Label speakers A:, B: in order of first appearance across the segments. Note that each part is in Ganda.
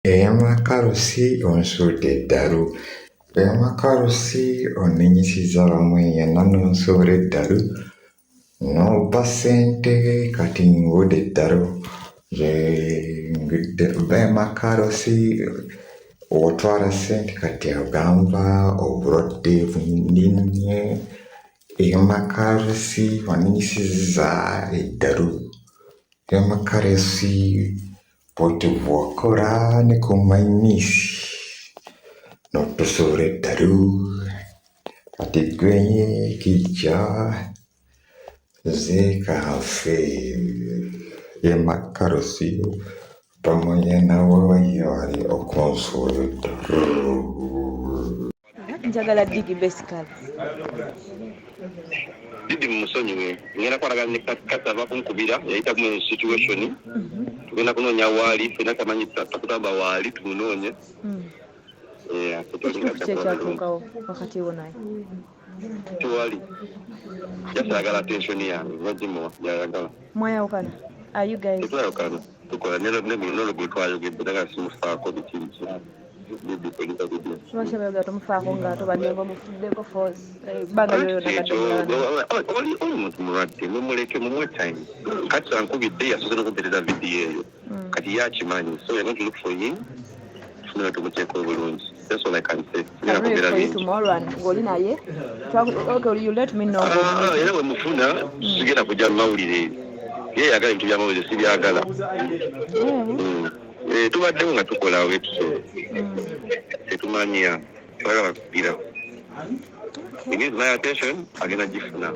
A: Eyamakalusi onsuudde eddalu. Eyamakalusi onnenyisiza bamwe yenna n'onsuula eddalu. N'obba ssente kati ngudde eddalu. Obba eyamakalusi otwala ssente kati agamba obulwadde bundinnye. Eyamakalusi onnenyisizza eddalu. Eyamakalusi bw'oti bw'okola ne ku mayinisi n'otusuula eddalu kati ggwenye kijja nze kaafe eyamakalusi pamoja na wewe wali okunsuula eddalu.
B: Njagala Didi basically.
C: Didi musonyiwe ngenda kwalagana ne kata bakunkubira yayita mu situation tugenda kunoonya waali fena tamanyi takutamba waali tumunonye
B: kyatuukawo wakati wo naye
C: tuwali jasagala attention yange wajimuwa yayagala
B: mwayawukana are you guys
C: twayawukana tukola nolo gwe twayogedde daga simufaako bikinki
B: lwaki abayoga tomufaako nga tobaddeko mufuddeko force ebbanga
C: oli omuntu mulwadde mumuleke mumwe time kati ankubidde yasoze nokumpereza vidiyo eyo kati yakimanyi so you're going to look for him tufuna tumuteeka obulungi that's all I can say nakubira bingi
B: tomorrow ng'oli naye okay you let me know
C: era bwe mufuna sigenda kujja mumawulire ye yagala ebintu byamawulire sibyagala tubaddewo nga tukola wetuso tetumanya twagala bakubira he needs my attention agenda gifuna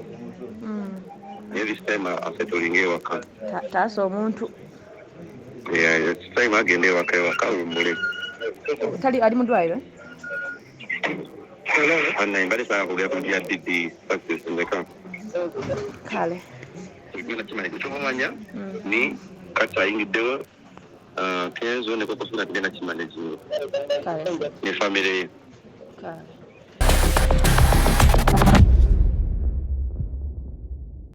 C: every time asettling ewaka
B: taasa omuntu
C: time agenda ewaka lumbule
B: tali ali mu ddwaliro
C: anaye mbale saakugera ku bya Didi success ndeka
B: kale
C: egenda kimanye kyomumanya ni kati ayingiddewo Kenzo ne koko sina kugenda kimanye ne family
B: kale